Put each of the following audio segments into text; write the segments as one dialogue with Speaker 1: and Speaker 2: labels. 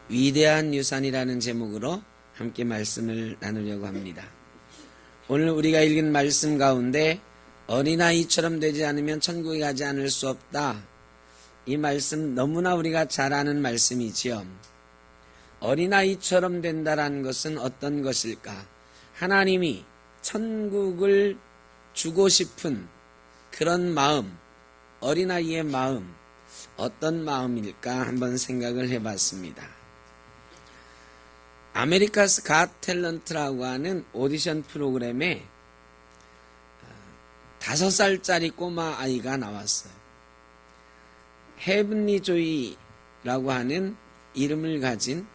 Speaker 1: 위대한 유산이라는 제목으로 함께 말씀을 나누려고 합니다. 오늘 우리가 읽은 말씀 가운데 어린아이처럼 되지 않으면 천국에 가지 않을 수 없다. 이 말씀 너무나 우리가 잘 아는 말씀이지요. 어린아이처럼 된다는 것은 어떤 것일까? 하나님이 천국을 주고 싶은 그런 마음, 어린아이의 마음, 어떤 마음일까 한번 생각을 해봤습니다. 아메리카스 갓 탤런트라고 하는 오디션 프로그램에 5살짜리 꼬마 아이가 나왔어요. 헤븐리 조이라고 하는 이름을 가진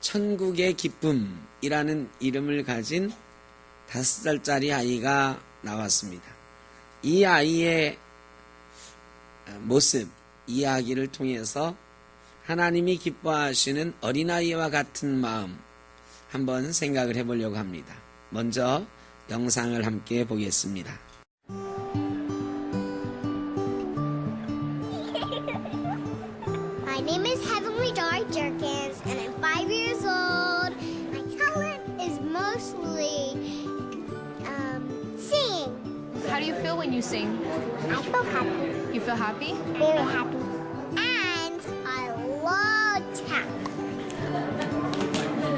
Speaker 1: 천국의 기쁨이라는 이름을 가진 5살짜리 아이가 나왔습니다. 이 아이의 모습, 이야기를 통해서 하나님이 기뻐하시는 어린아이와 같은 마음 한번 생각을 해보려고 합니다. 먼저 영상을 함께 보겠습니다.
Speaker 2: My name is Heavenly Joy Jerkins, and I'm 5 years old. My talent is mostly singing.
Speaker 3: How do you feel when you sing?
Speaker 2: I feel happy,
Speaker 3: You feel happy?
Speaker 2: very happy. And I love tap.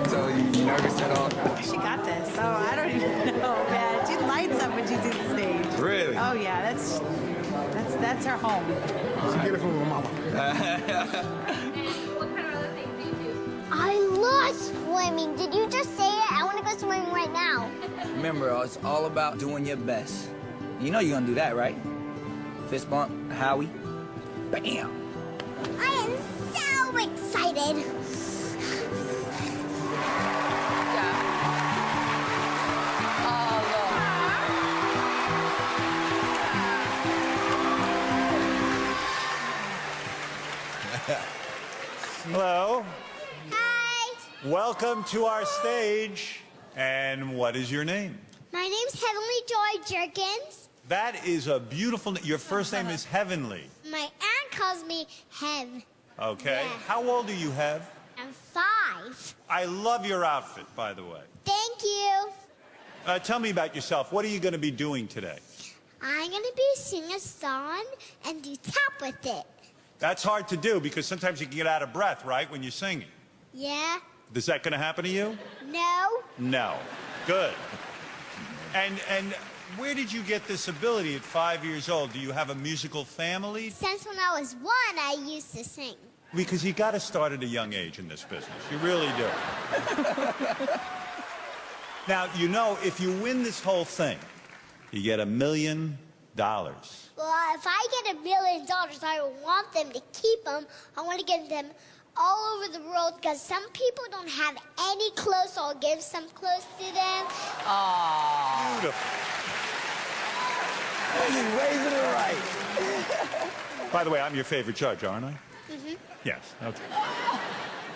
Speaker 4: So you nervous at all?
Speaker 5: She got this. Oh, I don't even know, man. She lights up when she's on stage.
Speaker 4: Really?
Speaker 5: Oh yeah, that's her home.
Speaker 4: She get it from her mama.
Speaker 3: What kind of other things do you do?
Speaker 2: I love swimming. Did you just say it? I want to go swimming right now.
Speaker 6: Remember, it's all about doing your best. You know you're gonna do that, right? Fist bump, Howie. Bam!
Speaker 2: I am so excited.
Speaker 7: Hello.
Speaker 2: Hi.
Speaker 7: Welcome to our stage. And what is your name?
Speaker 2: My name's Heavenly Joy Jerkins.
Speaker 7: That is a beautiful Your first name is Heavenly.
Speaker 2: My aunt calls me Hev.
Speaker 7: Okay.
Speaker 2: Yeah.
Speaker 7: How old do you have?
Speaker 2: I'm 5.
Speaker 7: I love your outfit, by the way.
Speaker 2: Thank you.
Speaker 7: Tell me about yourself. What are you going to be doing today?
Speaker 2: I'm going to be singing a song and do tap with it.
Speaker 7: That's hard to do because sometimes you can get out of breath, right, when you're singing.
Speaker 2: Yeah?
Speaker 7: Is that going to happen to you?
Speaker 2: No?
Speaker 7: No. Good. And where did you get this ability at 5 years old? Do you have a musical family?
Speaker 2: Since when I was 1, I used to sing.
Speaker 7: Because you got to start at a young age in this business. You really do. Now, you know, if you win this whole thing, you get $1 million.
Speaker 2: Well, if I get $1 million, I want them to keep them. I want to give them all over the world because some people don't have any clothes, so I'll give some clothes to them.
Speaker 7: Beautiful.
Speaker 6: He's raising it right.
Speaker 7: By the way, I'm your favorite judge, aren't I? Mm-hmm. Yes, okay.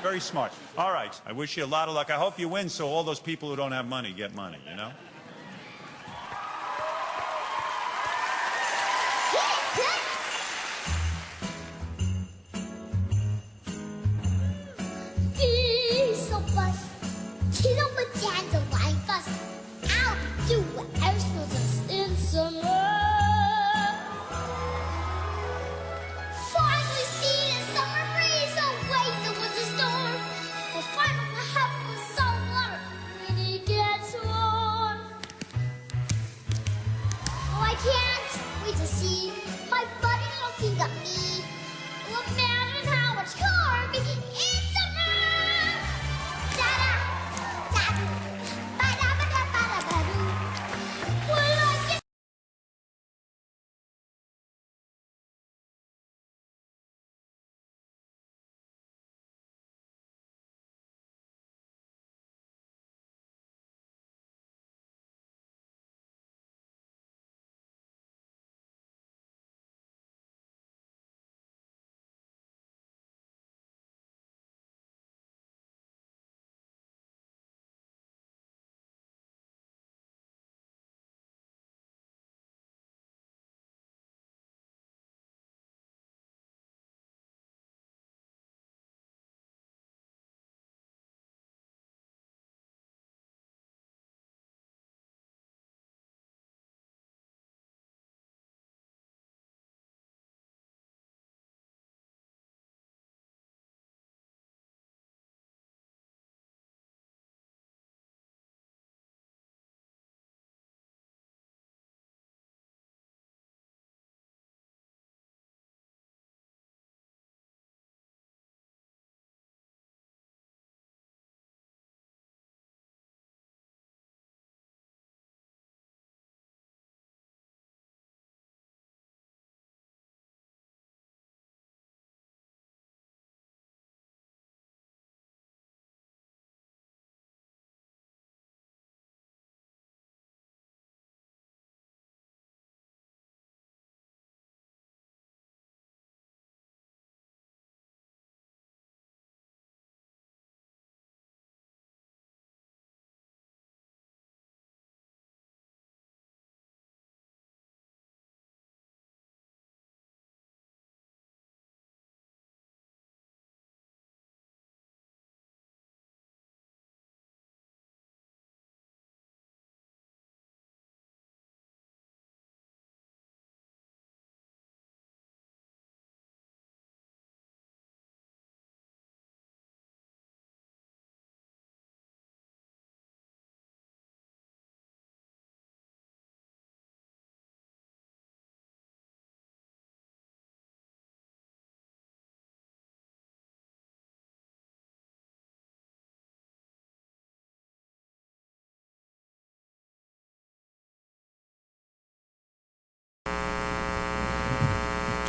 Speaker 7: Very smart. All right, I wish you a lot of luck. I hope you win so all those people who don't have money get money, you know?
Speaker 2: So bust. Kids on my dad's a wine fuss. I'll do whatever smells in summer. Finally see the summer breeze. Oh wait, there was a storm. We'll find what happens so warm when it gets warm. Oh, I can't wait to see my buddy looking at me. Look, man, and how much corn.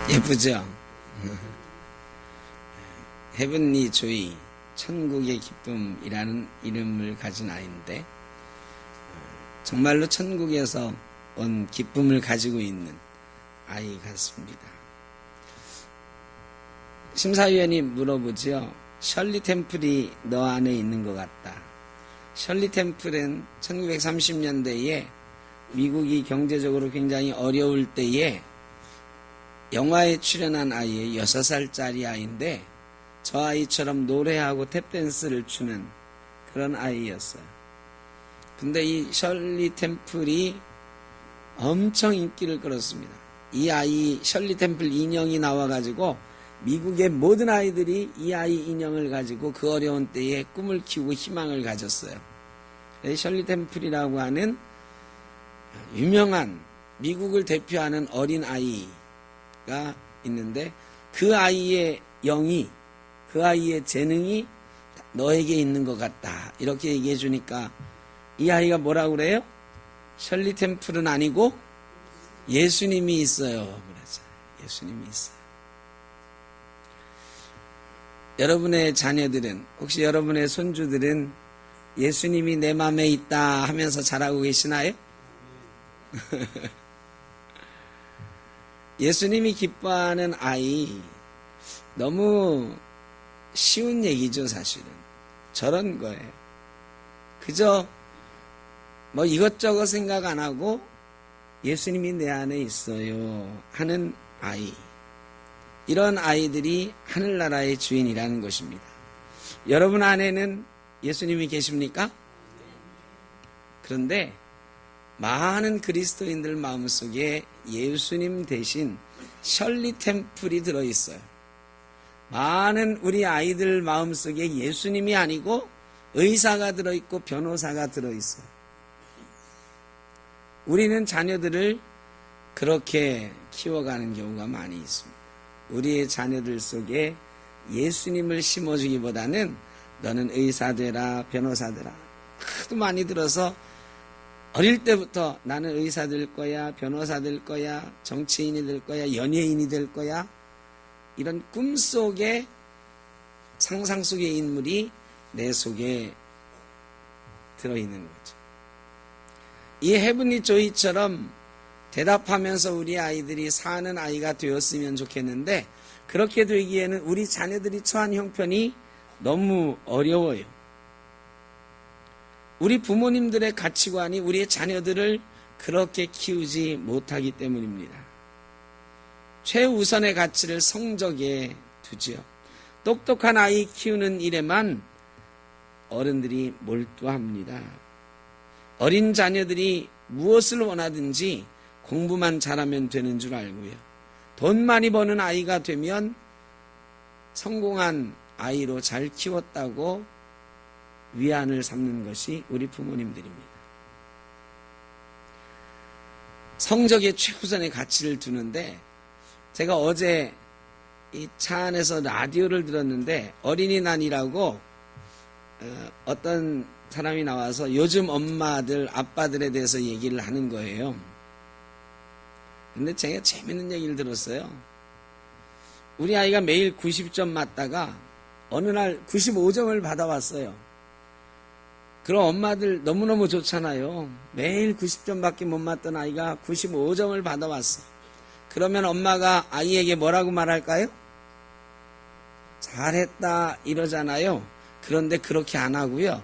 Speaker 1: 예쁘죠? 헤븐리 조이, 천국의 기쁨이라는 이름을 가진 아이인데 정말로 천국에서 온 기쁨을 가지고 있는 아이 같습니다. 심사위원이 물어보지요. 셜리 템플이 너 안에 있는 것 같다. 셜리 템플은 1930년대에 미국이 경제적으로 굉장히 어려울 때에 영화에 출연한 아이의 6살짜리 아이인데 저 아이처럼 노래하고 탭댄스를 추는 그런 아이였어요. 근데 이 셜리 템플이 엄청 인기를 끌었습니다. 이 아이 셜리 템플 인형이 나와가지고 미국의 모든 아이들이 이 아이 인형을 가지고 그 어려운 때에 꿈을 키우고 희망을 가졌어요. 셜리 템플이라고 하는 유명한 미국을 대표하는 어린 아이가 있는데 그 아이의 영이, 그 아이의 재능이 너에게 있는 것 같다. 이렇게 얘기해 주니까 이 아이가 뭐라고 그래요? 셜리 템플은 아니고 예수님이 있어요. 그러죠. 예수님이 있어요. 여러분의 자녀들은, 혹시 여러분의 손주들은 예수님이 내 마음에 있다 하면서 자라고 계시나요? 예수님이 기뻐하는 아이, 너무 쉬운 얘기죠, 사실은. 저런 거예요. 그저 뭐 이것저것 생각 안 하고 예수님이 내 안에 있어요 하는 아이. 이런 아이들이 하늘나라의 주인이라는 것입니다. 여러분 안에는 예수님이 계십니까? 그런데 많은 그리스도인들 마음속에 예수님 대신 셜리 템플이 들어있어요. 많은 우리 아이들 마음속에 예수님이 아니고 의사가 들어있고 변호사가 들어있어요. 우리는 자녀들을 그렇게 키워가는 경우가 많이 있습니다. 우리의 자녀들 속에 예수님을 심어주기보다는 너는 의사 되라, 변호사 되라. 하도 많이 들어서 어릴 때부터 나는 의사 될 거야, 변호사 될 거야, 정치인이 될 거야, 연예인이 될 거야. 이런 꿈속에, 상상 속의 인물이 내 속에 들어있는 거죠. 이 헤븐리 조이처럼 대답하면서 우리 아이들이 사는 아이가 되었으면 좋겠는데 그렇게 되기에는 우리 자녀들이 처한 형편이 너무 어려워요. 우리 부모님들의 가치관이 우리의 자녀들을 그렇게 키우지 못하기 때문입니다. 최우선의 가치를 성적에 두지요. 똑똑한 아이 키우는 일에만 어른들이 몰두합니다. 어린 자녀들이 무엇을 원하든지 공부만 잘하면 되는 줄 알고요. 돈 많이 버는 아이가 되면 성공한 아이로 잘 키웠다고 위안을 삼는 것이 우리 부모님들입니다. 성적에 최우선의 가치를 두는데 제가 어제 이 차 안에서 라디오를 들었는데 어린이날이라고 어떤 사람이 나와서 요즘 엄마들, 아빠들에 대해서 얘기를 하는 거예요. 근데 제가 재밌는 얘기를 들었어요. 우리 아이가 매일 90점 맞다가 어느 날 95점을 받아왔어요. 그럼 엄마들 너무너무 좋잖아요. 매일 90점밖에 못 맞던 아이가 95점을 받아왔어. 그러면 엄마가 아이에게 뭐라고 말할까요? 잘했다 이러잖아요. 그런데 그렇게 안 하고요.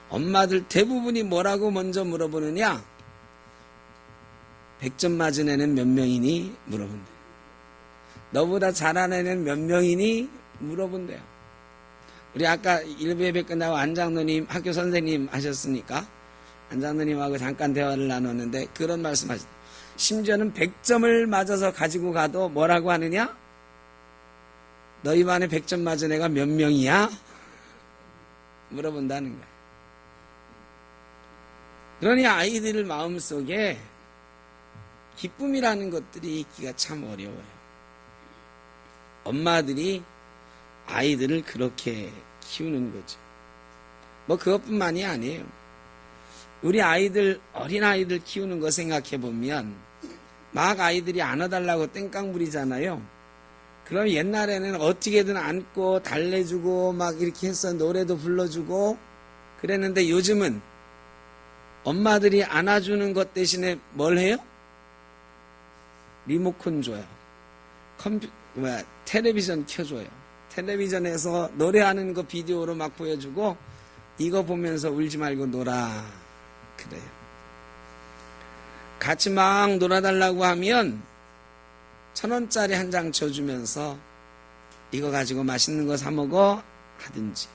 Speaker 1: 엄마들 대부분이 뭐라고 먼저 물어보느냐? 100점 맞은 애는 몇 명이니? 물어본대요. 너보다 잘하는 애는 몇 명이니? 물어본대요. 우리 아까 1부 예배 끝나고 안장로님 학교 선생님 하셨으니까 안장로님하고 잠깐 대화를 나눴는데 그런 말씀 하셨어요. 심지어는 100점을 맞아서 가지고 가도 뭐라고 하느냐? 너희 반에 100점 맞은 애가 몇 명이야? 물어본다는 거예요. 그러니 아이들 마음속에 기쁨이라는 것들이 있기가 참 어려워요. 엄마들이 아이들을 그렇게 키우는 거죠. 뭐 그것뿐만이 아니에요. 우리 아이들, 어린아이들 키우는 거 생각해 보면 막 아이들이 안아달라고 땡깡 부리잖아요. 그럼 옛날에는 어떻게든 안고 달래주고 막 이렇게 해서 노래도 불러주고 그랬는데 요즘은 엄마들이 안아주는 것 대신에 뭘 해요? 리모컨 줘요. 텔레비전 켜줘요. 텔레비전에서 노래하는 거 비디오로 막 보여주고 이거 보면서 울지 말고 놀아. 그래요. 같이 막 놀아달라고 하면 1,000원짜리 한 장 줘주면서 이거 가지고 맛있는 거 사 먹어 하든지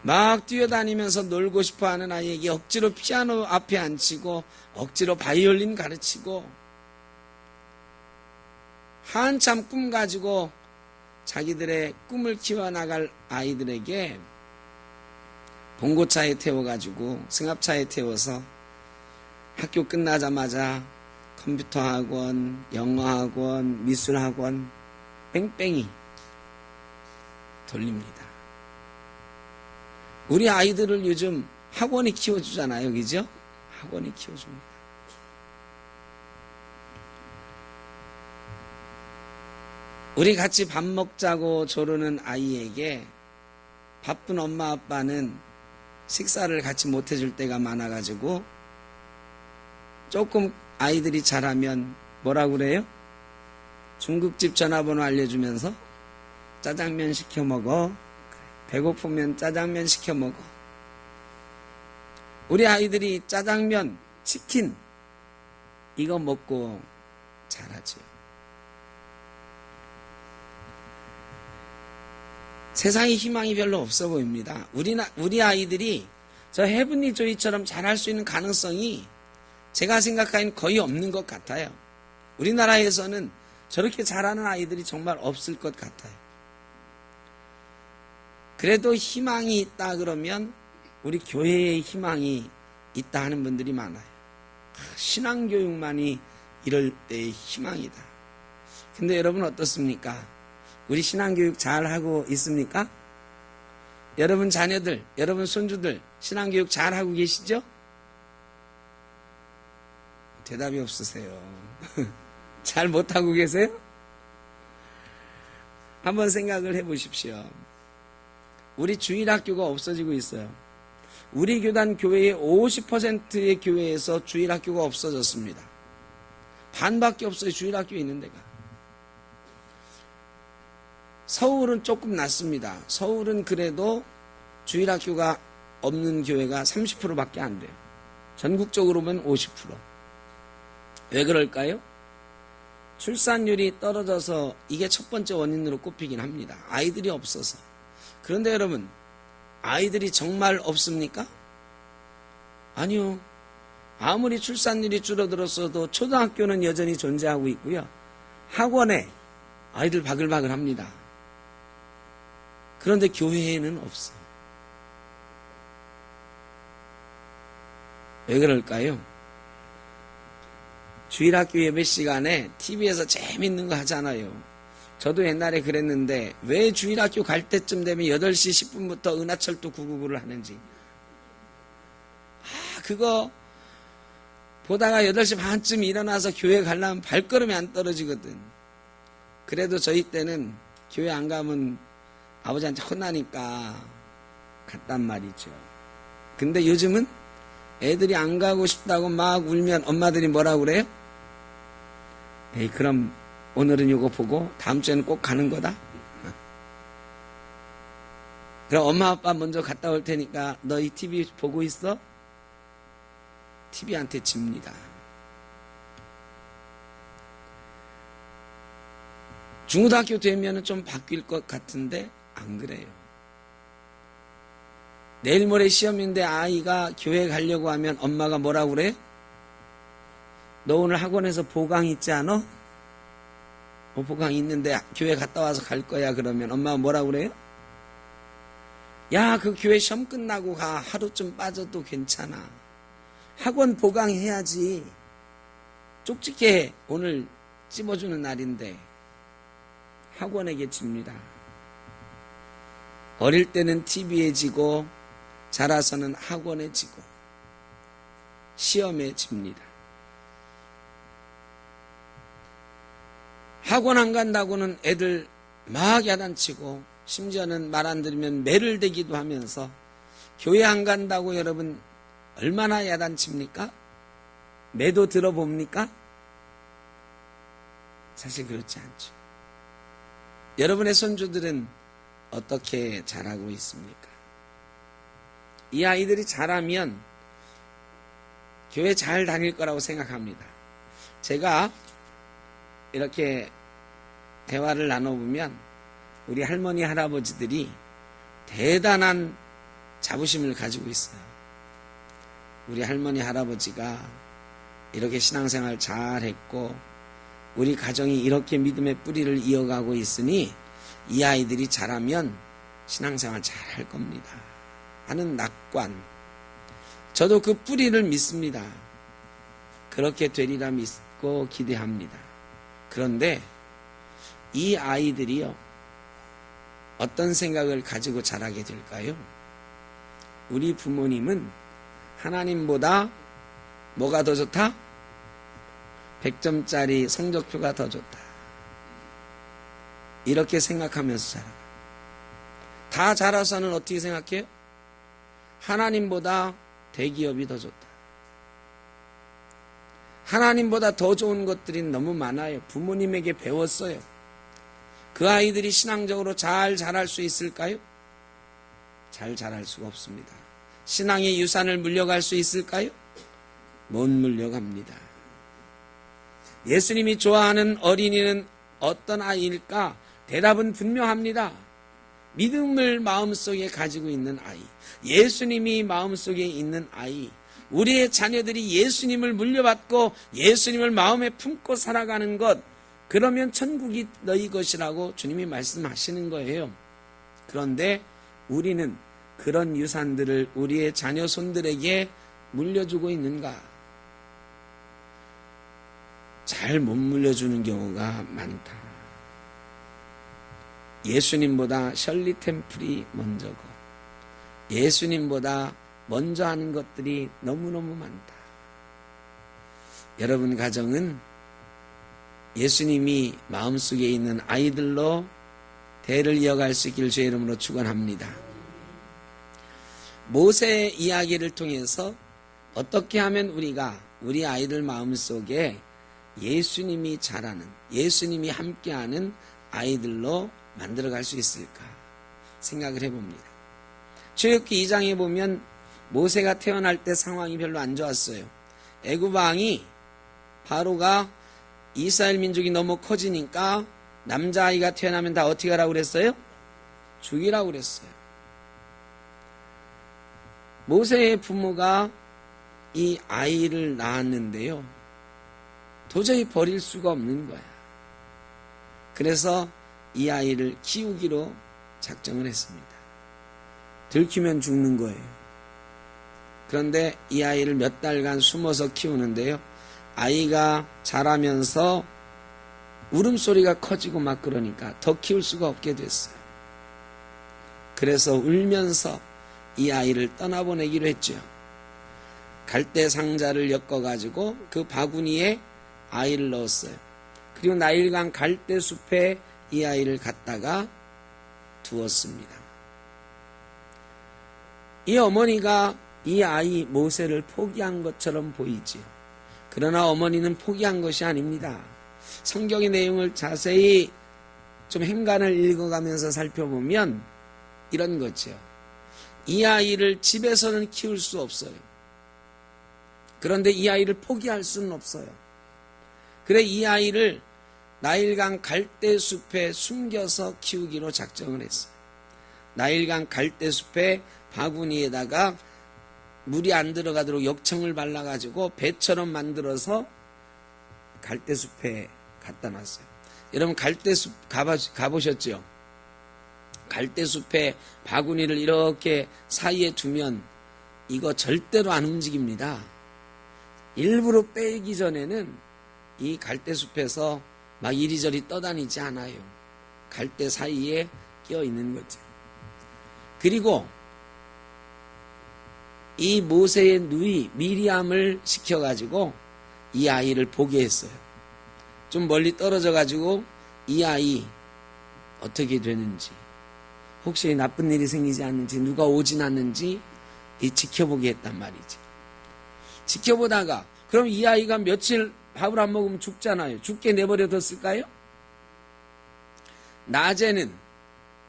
Speaker 1: 막 뛰어다니면서 놀고 싶어하는 아이에게 억지로 피아노 앞에 앉히고 억지로 바이올린 가르치고 한참 꿈 가지고 자기들의 꿈을 키워나갈 아이들에게 봉고차에 태워가지고 승합차에 태워서 학교 끝나자마자 컴퓨터 학원, 영어 학원, 미술 학원 뺑뺑이 돌립니다. 우리 아이들을 요즘 학원이 키워주잖아요. 그죠? 학원이 키워줍니다. 우리 같이 밥 먹자고 조르는 아이에게 바쁜 엄마 아빠는 식사를 같이 못 해줄 때가 많아가지고 조금 아이들이 잘하면 뭐라고 그래요? 중국집 전화번호 알려주면서 짜장면 시켜 먹어. 배고프면 짜장면 시켜 먹어. 우리 아이들이 짜장면, 치킨 이거 먹고 자라죠. 세상에 희망이 별로 없어 보입니다. 우리 아이들이 저 헤븐리 조이처럼 잘할 수 있는 가능성이 제가 생각하기엔 거의 없는 것 같아요. 우리나라에서는 저렇게 잘하는 아이들이 정말 없을 것 같아요. 그래도 희망이 있다 그러면 우리 교회에 희망이 있다 하는 분들이 많아요. 신앙교육만이 이럴 때의 희망이다. 근데 여러분 어떻습니까? 우리 신앙교육 잘하고 있습니까? 여러분 자녀들, 여러분 손주들 신앙교육 잘하고 계시죠? 대답이 없으세요. 잘 못하고 계세요? 한번 생각을 해보십시오. 우리 주일학교가 없어지고 있어요. 우리 교단 교회의 50%의 교회에서 주일학교가 없어졌습니다. 반밖에 없어요. 주일학교에 있는 데가. 서울은 조금 낫습니다. 서울은 그래도 주일학교가 없는 교회가 30%밖에 안 돼요. 전국적으로 보면 50%. 왜 그럴까요? 출산율이 떨어져서 이게 첫 번째 원인으로 꼽히긴 합니다. 아이들이 없어서. 그런데 여러분, 아이들이 정말 없습니까? 아니요. 아무리 출산율이 줄어들었어도 초등학교는 여전히 존재하고 있고요. 학원에 아이들 바글바글 합니다. 그런데 교회에는 없어요. 왜 그럴까요? 주일학교 예배 시간에 TV에서 재밌는 거 하잖아요. 저도 옛날에 그랬는데 왜 주일학교 갈 때쯤 되면 8시 10분부터 은하철도 999를 하는지. 그거 보다가 8시 반쯤 일어나서 교회 가려면 발걸음이 안 떨어지거든. 그래도 저희 때는 교회 안 가면 아버지한테 혼나니까 갔단 말이죠. 근데 요즘은 애들이 안 가고 싶다고 막 울면 엄마들이 뭐라고 그래요? 에이, 그럼 오늘은 이거 보고 다음 주에는 꼭 가는 거다. 그럼 엄마 아빠 먼저 갔다 올 테니까 너 이 TV 보고 있어? TV한테 집니다. 중고등학교 되면 좀 바뀔 것 같은데 안 그래요. 내일 모레 시험인데 아이가 교회 가려고 하면 엄마가 뭐라고 그래? 너 오늘 학원에서 보강 있지 않아? 보강 있는데 교회 갔다 와서 갈 거야. 그러면 엄마가 뭐라고 그래요? 야, 그 교회 시험 끝나고 가. 하루쯤 빠져도 괜찮아. 학원 보강해야지. 쪽집게 오늘 찝어주는 날인데 학원에게 집니다. 어릴 때는 TV에 지고 자라서는 학원에 지고 시험에 집니다. 학원 안 간다고는 애들 막 야단치고 심지어는 말 안 들으면 매를 대기도 하면서 교회 안 간다고 여러분 얼마나 야단칩니까? 매도 들어봅니까? 사실 그렇지 않죠. 여러분의 손주들은 어떻게 자라고 있습니까? 이 아이들이 자라면 교회 잘 다닐 거라고 생각합니다. 제가 이렇게 대화를 나눠보면 우리 할머니 할아버지들이 대단한 자부심을 가지고 있어요. 우리 할머니 할아버지가 이렇게 신앙생활 잘했고 우리 가정이 이렇게 믿음의 뿌리를 이어가고 있으니 이 아이들이 자라면 신앙생활 잘할 겁니다 하는 낙관, 저도 그 뿌리를 믿습니다. 그렇게 되리라 믿고 기대합니다. 그런데 이 아이들이요, 어떤 생각을 가지고 자라게 될까요? 우리 부모님은 하나님보다 뭐가 더 좋다? 100점짜리 성적표가 더 좋다. 이렇게 생각하면서 자라. 다 자라서는 어떻게 생각해요? 하나님보다 대기업이 더 좋다. 하나님보다 더 좋은 것들이 너무 많아요. 부모님에게 배웠어요. 그 아이들이 신앙적으로 잘 자랄 수 있을까요? 잘 자랄 수가 없습니다. 신앙의 유산을 물려갈 수 있을까요? 못 물려갑니다. 예수님이 좋아하는 어린이는 어떤 아이일까? 대답은 분명합니다. 믿음을 마음속에 가지고 있는 아이, 예수님이 마음속에 있는 아이, 우리의 자녀들이 예수님을 물려받고 예수님을 마음에 품고 살아가는 것, 그러면 천국이 너희 것이라고 주님이 말씀하시는 거예요. 그런데 우리는 그런 유산들을 우리의 자녀 손들에게 물려주고 있는가? 잘 못 물려주는 경우가 많다. 예수님보다 셜리 템플이 먼저고 예수님보다 먼저 하는 것들이 너무너무 많다. 여러분 가정은 예수님이 마음속에 있는 아이들로 대를 이어갈 수 있기를 주의 이름으로 축원합니다. 모세의 이야기를 통해서 어떻게 하면 우리가 우리 아이들 마음속에 예수님이 자라는, 예수님이 함께하는 아이들로 만들어갈 수 있을까 생각을 해봅니다. 출애굽기 2장에 보면 모세가 태어날 때 상황이 별로 안 좋았어요. 애굽 왕이 바로가 이스라엘 민족이 너무 커지니까 남자아이가 태어나면 다 어떻게 하라고 그랬어요? 죽이라고 그랬어요. 모세의 부모가 이 아이를 낳았는데요, 도저히 버릴 수가 없는 거야. 그래서 이 아이를 키우기로 작정을 했습니다. 들키면 죽는 거예요. 그런데 이 아이를 몇 달간 숨어서 키우는데요, 아이가 자라면서 울음소리가 커지고 막 그러니까 더 키울 수가 없게 됐어요. 그래서 울면서 이 아이를 떠나보내기로 했죠. 갈대 상자를 엮어가지고 그 바구니에 아이를 넣었어요. 그리고 나일강 갈대 숲에 이 아이를 갖다가 두었습니다. 이 어머니가 이 아이 모세를 포기한 것처럼 보이지요. 그러나 어머니는 포기한 것이 아닙니다. 성경의 내용을 자세히 좀 행간을 읽어가면서 살펴보면 이런 거죠. 이 아이를 집에서는 키울 수 없어요. 그런데 이 아이를 포기할 수는 없어요. 그래 이 아이를 나일강 갈대숲에 숨겨서 키우기로 작정을 했어요. 나일강 갈대숲에 바구니에다가 물이 안 들어가도록 역청을 발라가지고 배처럼 만들어서 갈대숲에 갖다 놨어요. 여러분 갈대숲 가보셨죠? 갈대숲에 바구니를 이렇게 사이에 두면 이거 절대로 안 움직입니다. 일부러 빼기 전에는 이 갈대숲에서 막 이리저리 떠다니지 않아요. 갈대 사이에 끼어 있는 거죠. 그리고 이 모세의 누이 미리암을 시켜가지고 이 아이를 보게 했어요. 좀 멀리 떨어져가지고 이 아이 어떻게 되는지, 혹시 나쁜 일이 생기지 않는지, 누가 오진 않는지 지켜보게 했단 말이지. 지켜보다가 그럼 이 아이가 며칠 밥을 안 먹으면 죽잖아요. 죽게 내버려 뒀을까요? 낮에는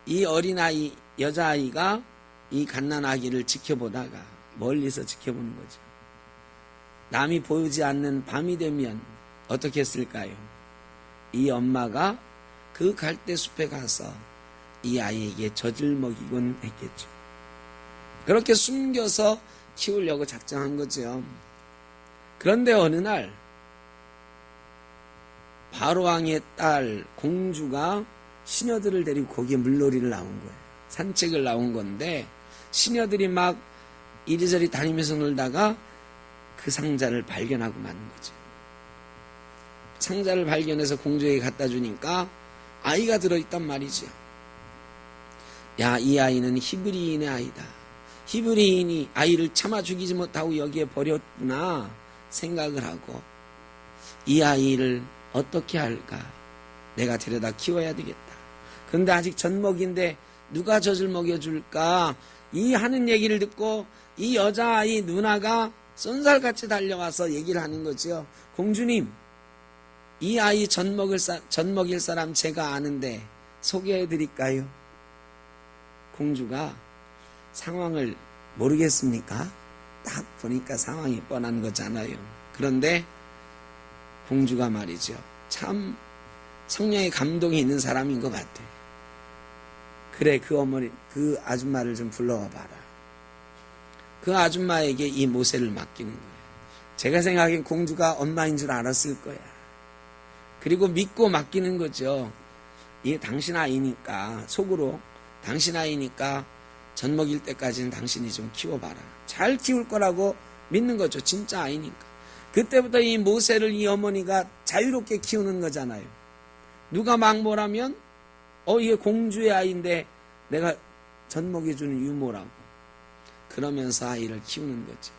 Speaker 1: 이 어린아이, 여자아이가 이 갓난아기를 지켜보다가 멀리서 지켜보는 거죠. 남이 보이지 않는 밤이 되면 어떻게 했을까요? 이 엄마가 그 갈대숲에 가서 이 아이에게 젖을 먹이곤 했겠죠. 그렇게 숨겨서 키우려고 작정한 거죠. 그런데 어느 날 바로왕의 딸 공주가 시녀들을 데리고 거기에 물놀이를 나온 거예요. 산책을 나온 건데 시녀들이 막 이리저리 다니면서 놀다가 그 상자를 발견하고 마는 거죠. 상자를 발견해서 공주에게 갖다 주니까 아이가 들어있단 말이죠. 야, 이 아이는 히브리인의 아이다. 히브리인이 아이를 참아 죽이지 못하고 여기에 버렸구나 생각을 하고 이 아이를 어떻게 할까? 내가 데려다 키워야 되겠다. 그런데 아직 젖먹인데 누가 젖을 먹여줄까? 이 하는 얘기를 듣고 이 여자아이 누나가 쏜살같이 달려와서 얘기를 하는 거죠. 공주님, 이 아이 젖 먹일 사람 제가 아는데 소개해드릴까요? 공주가 상황을 모르겠습니까? 딱 보니까 상황이 뻔한 거잖아요. 그런데 공주가 말이죠. 참 성령의 감동이 있는 사람인 것 같아. 그래, 그 어머니, 그 아줌마를 좀 불러와 봐라. 그 아줌마에게 이 모세를 맡기는 거예요. 제가 생각엔 공주가 엄마인 줄 알았을 거야. 그리고 믿고 맡기는 거죠. 이게 당신 아이니까, 속으로 당신 아이니까 젖 먹일 때까지는 당신이 좀 키워봐라. 잘 키울 거라고 믿는 거죠. 진짜 아이니까. 그때부터 이 모세를 이 어머니가 자유롭게 키우는 거잖아요. 누가 막 뭐라면 이게 공주의 아이인데 내가 젖 먹여주는 유모라고. 그러면서 아이를 키우는 거죠.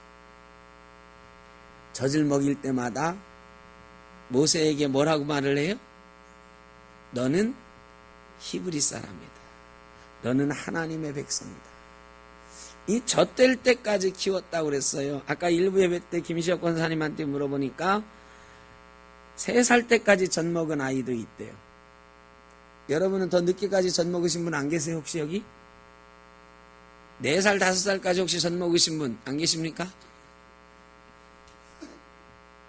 Speaker 1: 젖을 먹일 때마다 모세에게 뭐라고 말을 해요? 너는 히브리 사람이다. 너는 하나님의 백성이다. 이 젖될 때까지 키웠다고 그랬어요. 아까 일부 예배 때 김시혁 권사님한테 물어보니까 3살 때까지 젖 먹은 아이도 있대요. 여러분은 더 늦게까지 젖 먹으신 분 안 계세요? 혹시 여기? 4살, 5살까지 혹시 젖 먹으신 분 안 계십니까?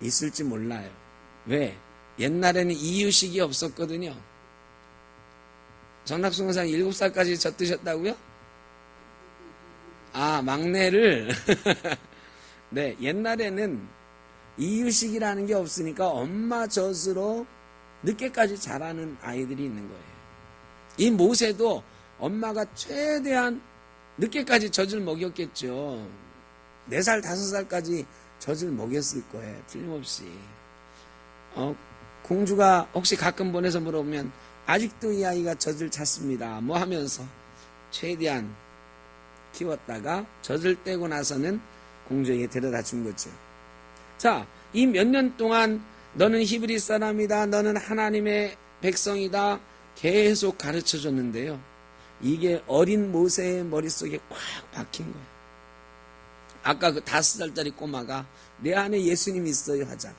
Speaker 1: 있을지 몰라요. 왜? 옛날에는 이유식이 없었거든요. 전학수 권사님 7살까지 젖 드셨다고요? 아, 막내를 네, 옛날에는 이유식이라는 게 없으니까 엄마 젖으로 늦게까지 자라는 아이들이 있는 거예요. 이 모세도 엄마가 최대한 늦게까지 젖을 먹였겠죠. 4살, 5살까지 젖을 먹였을 거예요. 틀림없이. 공주가 혹시 가끔 보내서 물어보면 아직도 이 아이가 젖을 찼습니다. 뭐 하면서 최대한 키웠다가 젖을 떼고 나서는 공주에게 데려다 준 거죠. 자, 이 몇 년 동안 너는 히브리 사람이다. 너는 하나님의 백성이다. 계속 가르쳐 줬는데요. 이게 어린 모세의 머릿속에 꽉 박힌 거예요. 아까 그 5살짜리 꼬마가 내 안에 예수님 있어요 하잖아.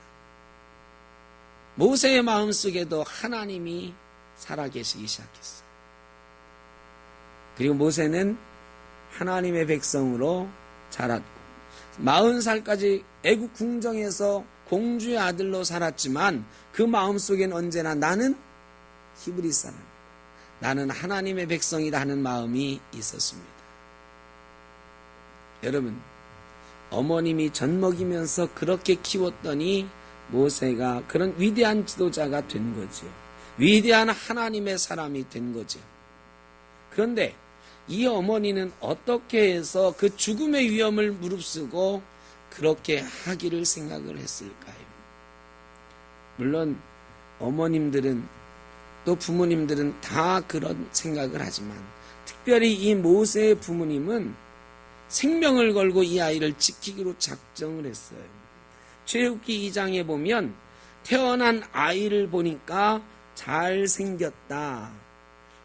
Speaker 1: 모세의 마음속에도 하나님이 살아계시기 시작했어요. 그리고 모세는 하나님의 백성으로 자랐고 40살까지 애국 궁정에서 공주의 아들로 살았지만 그 마음속엔 언제나 나는 히브리 사람, 나는 하나님의 백성이다 하는 마음이 있었습니다. 여러분, 어머님이 젖 먹이면서 그렇게 키웠더니 모세가 그런 위대한 지도자가 된 거죠. 위대한 하나님의 사람이 된 거죠. 그런데 이 어머니는 어떻게 해서 그 죽음의 위험을 무릅쓰고 그렇게 하기를 생각을 했을까요? 물론 어머님들은 또 부모님들은 다 그런 생각을 하지만 특별히 이 모세의 부모님은 생명을 걸고 이 아이를 지키기로 작정을 했어요. 출애굽기 2장에 보면 태어난 아이를 보니까 잘생겼다.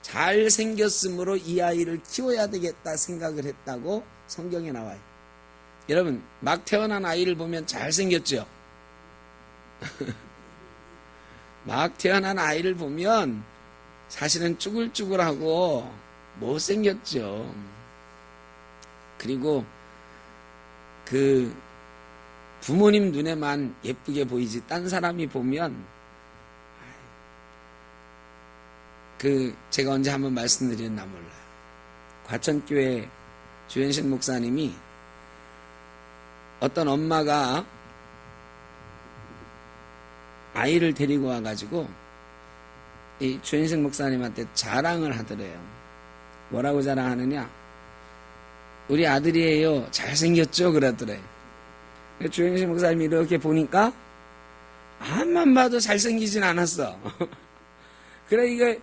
Speaker 1: 잘생겼으므로 이 아이를 키워야 되겠다 생각을 했다고 성경에 나와요. 여러분, 막 태어난 아이를 보면 잘생겼죠? 막 태어난 아이를 보면 사실은 쭈글쭈글하고 못생겼죠. 그리고 그 부모님 눈에만 예쁘게 보이지 딴 사람이 보면 제가 언제 한번 말씀드렸나 몰라요. 과천교회 주현신 목사님이 어떤 엄마가 아이를 데리고 와가지고 이 주현신 목사님한테 자랑을 하더래요. 뭐라고 자랑하느냐? 우리 아들이에요. 잘생겼죠? 그러더래. 주현신 목사님이 이렇게 보니까 앞만 봐도 잘생기진 않았어. 그래 이게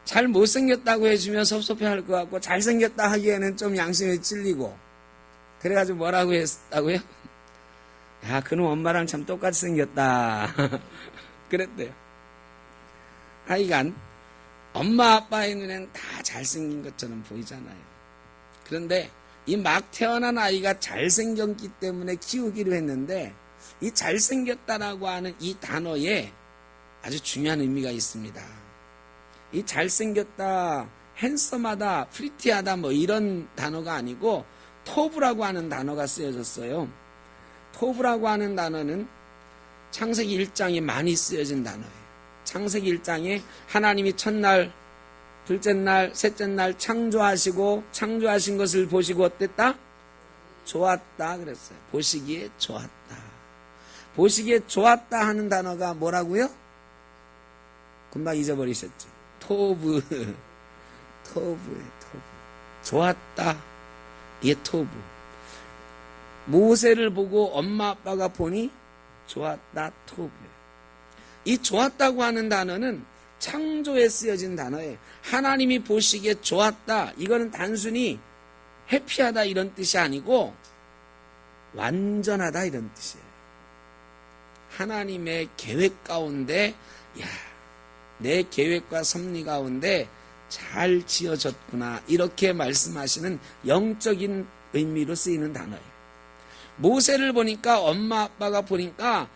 Speaker 1: 잘 못생겼다고 해주면 섭섭해할 것 같고 잘생겼다 하기에는 좀 양심에 찔리고 그래가지고 뭐라고 했다고요? 야, 그놈 엄마랑 참 똑같이 생겼다. 그랬대요. 하여간 엄마 아빠의 눈엔 다 잘생긴 것처럼 보이잖아요. 그런데 이 막 태어난 아이가 잘생겼기 때문에 키우기로 했는데 이 잘생겼다라고 하는 이 단어에 아주 중요한 의미가 있습니다. 이 잘생겼다, 핸섬하다, 프리티하다 뭐 이런 단어가 아니고 토브라고 하는 단어가 쓰여졌어요. 토브라고 하는 단어는 창세기 1장에 많이 쓰여진 단어예요. 창세기 1장에 하나님이 첫날, 둘째 날, 셋째 날 창조하시고 창조하신 것을 보시고 어땠다? 좋았다 그랬어요. 보시기에 좋았다. 보시기에 좋았다 하는 단어가 뭐라고요? 금방 잊어버리셨죠? 토브예요, 토브. 좋았다. 이게 토브. 모세를 보고 엄마 아빠가 보니 좋았다, 토브예요. 이 좋았다고 하는 단어는 창조에 쓰여진 단어예요. 하나님이 보시기에 좋았다. 이거는 단순히 해피하다 이런 뜻이 아니고 완전하다 이런 뜻이에요. 하나님의 계획 가운데 내 계획과 섭리 가운데 잘 지어졌구나 이렇게 말씀하시는 영적인 의미로 쓰이는 단어예요. 모세를 보니까 엄마 아빠가 보니까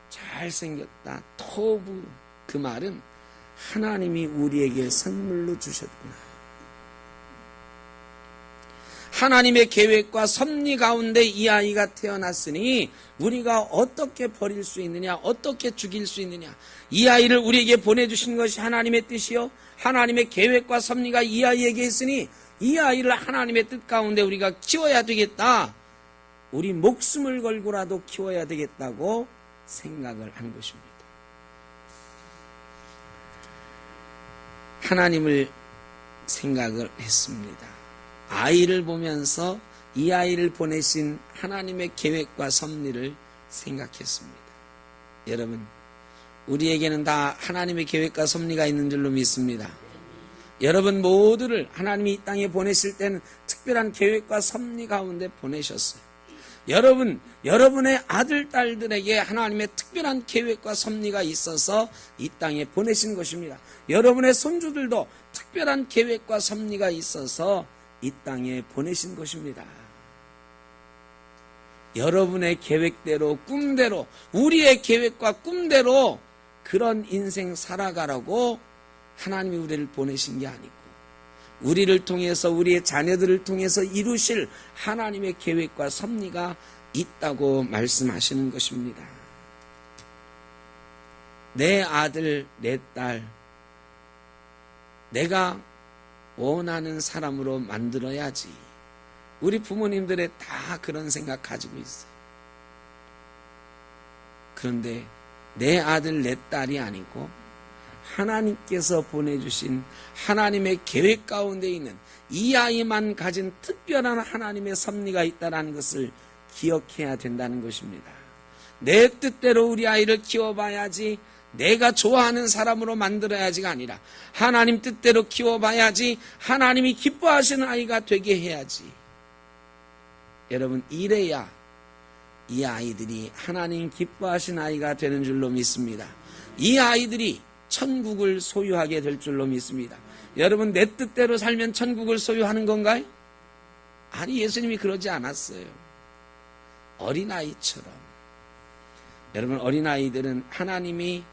Speaker 1: 잘생겼다. 토브. 그 말은 하나님이 우리에게 선물로 주셨구나. 하나님의 계획과 섭리 가운데 이 아이가 태어났으니 우리가 어떻게 버릴 수 있느냐, 어떻게 죽일 수 있느냐. 이 아이를 우리에게 보내주신 것이 하나님의 뜻이요, 하나님의 계획과 섭리가 이 아이에게 있으니 이 아이를 하나님의 뜻 가운데 우리가 키워야 되겠다. 우리 목숨을 걸고라도 키워야 되겠다고 생각을 한 것입니다. 하나님을 생각을 했습니다. 아이를 보면서 이 아이를 보내신 하나님의 계획과 섭리를 생각했습니다. 여러분, 우리에게는 다 하나님의 계획과 섭리가 있는 줄로 믿습니다. 여러분 모두를 하나님이 이 땅에 보내실 때는 특별한 계획과 섭리 가운데 보내셨어요. 여러분의 아들, 딸들에게 하나님의 특별한 계획과 섭리가 있어서 이 땅에 보내신 것입니다. 여러분의 손주들도 특별한 계획과 섭리가 있어서 이 땅에 보내신 것입니다. 여러분의 계획대로, 꿈대로, 우리의 계획과 꿈대로 그런 인생 살아가라고 하나님이 우리를 보내신 게 아니고 우리를 통해서, 우리의 자녀들을 통해서 이루실 하나님의 계획과 섭리가 있다고 말씀하시는 것입니다. 내 아들, 내 딸, 내가 원하는 사람으로 만들어야지. 우리 부모님들의 다 그런 생각 가지고 있어요. 그런데 내 아들, 내 딸이 아니고 하나님께서 보내주신 하나님의 계획 가운데 있는 이 아이만 가진 특별한 하나님의 섭리가 있다는 것을 기억해야 된다는 것입니다. 내 뜻대로 우리 아이를 키워봐야지, 내가 좋아하는 사람으로 만들어야지가 아니라 하나님 뜻대로 키워봐야지, 하나님이 기뻐하시는 아이가 되게 해야지. 여러분, 이래야 이 아이들이 하나님 기뻐하시는 아이가 되는 줄로 믿습니다. 이 아이들이 천국을 소유하게 될 줄로 믿습니다. 여러분, 내 뜻대로 살면 천국을 소유하는 건가요? 아니, 예수님이 그러지 않았어요. 어린아이처럼. 여러분, 어린아이들은 하나님이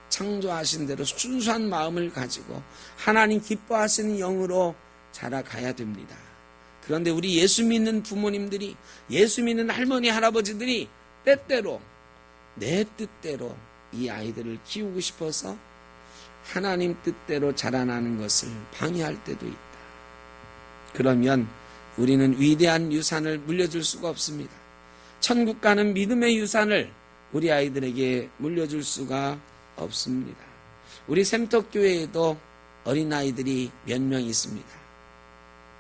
Speaker 1: 창조하신 대로 순수한 마음을 가지고 하나님 기뻐하시는 영으로 자라가야 됩니다. 그런데 우리 예수 믿는 부모님들이, 예수 믿는 할머니, 할아버지들이 때때로 내 뜻대로 이 아이들을 키우고 싶어서 하나님 뜻대로 자라나는 것을 방해할 때도 있다. 그러면 우리는 위대한 유산을 물려줄 수가 없습니다. 천국 가는 믿음의 유산을 우리 아이들에게 물려줄 수가 없습니다. 우리 샘터교회에도 어린아이들이 몇 명 있습니다.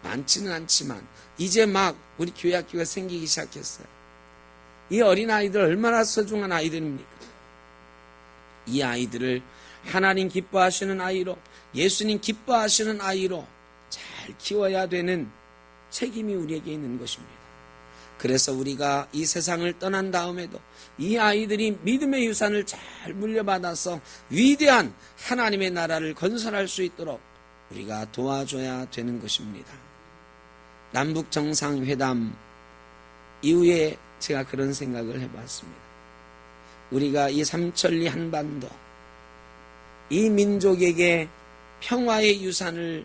Speaker 1: 많지는 않지만 이제 막 우리 교회 학교가 생기기 시작했어요. 이 어린아이들 얼마나 소중한 아이들입니까? 이 아이들을 하나님 기뻐하시는 아이로, 예수님 기뻐하시는 아이로 잘 키워야 되는 책임이 우리에게 있는 것입니다. 그래서 우리가 이 세상을 떠난 다음에도 이 아이들이 믿음의 유산을 잘 물려받아서 위대한 하나님의 나라를 건설할 수 있도록 우리가 도와줘야 되는 것입니다. 남북 정상회담 이후에 제가 그런 생각을 해봤습니다. 우리가 이 삼천리 한반도, 이 민족에게 평화의 유산을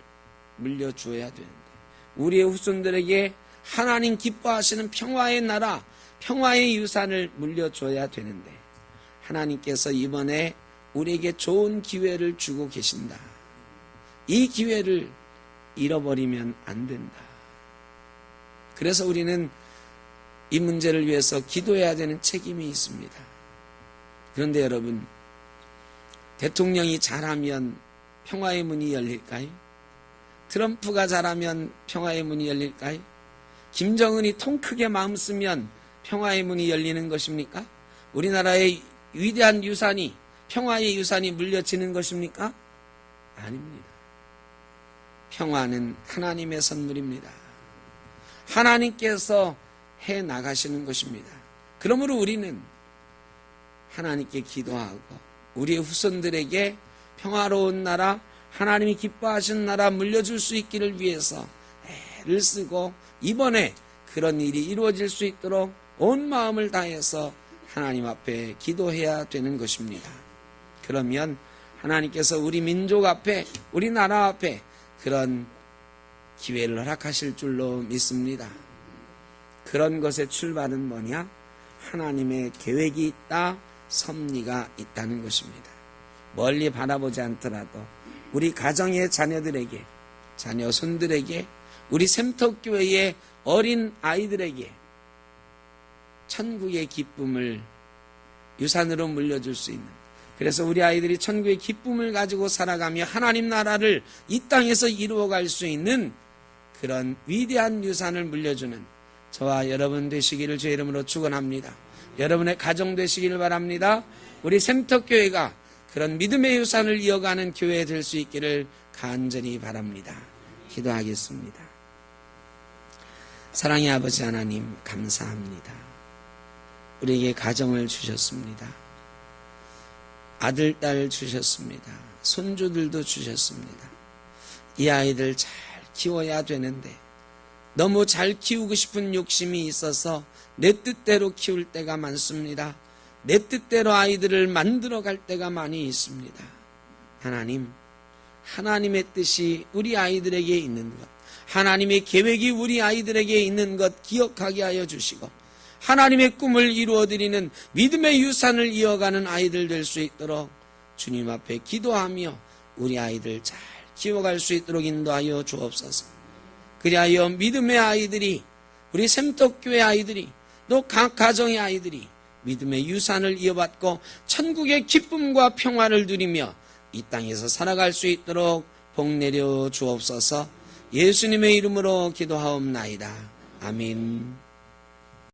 Speaker 1: 물려주어야 되는데, 우리의 후손들에게 하나님 기뻐하시는 평화의 나라, 평화의 유산을 물려줘야 되는데, 하나님께서 이번에 우리에게 좋은 기회를 주고 계신다. 이 기회를 잃어버리면 안 된다. 그래서 우리는 이 문제를 위해서 기도해야 되는 책임이 있습니다. 그런데 여러분, 대통령이 잘하면 평화의 문이 열릴까요? 트럼프가 잘하면 평화의 문이 열릴까요? 김정은이 통 크게 마음 쓰면 평화의 문이 열리는 것입니까? 우리나라의 위대한 유산이, 평화의 유산이 물려지는 것입니까? 아닙니다. 평화는 하나님의 선물입니다. 하나님께서 해 나가시는 것입니다. 그러므로 우리는 하나님께 기도하고 우리의 후손들에게 평화로운 나라, 하나님이 기뻐하시는 나라 물려줄 수 있기를 위해서 애를 쓰고 이번에 그런 일이 이루어질 수 있도록 온 마음을 다해서 하나님 앞에 기도해야 되는 것입니다. 그러면 하나님께서 우리 민족 앞에, 우리 나라 앞에 그런 기회를 허락하실 줄로 믿습니다. 그런 것의 출발은 뭐냐? 하나님의 계획이 있다, 섭리가 있다는 것입니다. 멀리 바라보지 않더라도 우리 가정의 자녀들에게, 자녀 손들에게, 우리 샘터교회의 어린 아이들에게 천국의 기쁨을 유산으로 물려줄 수 있는, 그래서 우리 아이들이 천국의 기쁨을 가지고 살아가며 하나님 나라를 이 땅에서 이루어갈 수 있는 그런 위대한 유산을 물려주는 저와 여러분 되시기를 주의 이름으로 축원합니다. 여러분의 가정 되시기를 바랍니다. 우리 샘터교회가 그런 믿음의 유산을 이어가는 교회 될 수 있기를 간절히 바랍니다. 기도하겠습니다. 사랑의 아버지 하나님, 감사합니다. 우리에게 가정을 주셨습니다. 아들, 딸 주셨습니다. 손주들도 주셨습니다. 이 아이들 잘 키워야 되는데 너무 잘 키우고 싶은 욕심이 있어서 내 뜻대로 키울 때가 많습니다. 내 뜻대로 아이들을 만들어갈 때가 많이 있습니다. 하나님, 하나님의 뜻이 우리 아이들에게 있는 것, 하나님의 계획이 우리 아이들에게 있는 것 기억하게 하여 주시고 하나님의 꿈을 이루어드리는 믿음의 유산을 이어가는 아이들 될 수 있도록 주님 앞에 기도하며 우리 아이들 잘 키워갈 수 있도록 인도하여 주옵소서. 그리하여 믿음의 아이들이, 우리 샘터교회 아이들이, 또 각 가정의 아이들이 믿음의 유산을 이어받고 천국의 기쁨과 평화를 누리며 이 땅에서 살아갈 수 있도록 복 내려 주옵소서. 예수님의 이름으로 기도하옵나이다. 아멘.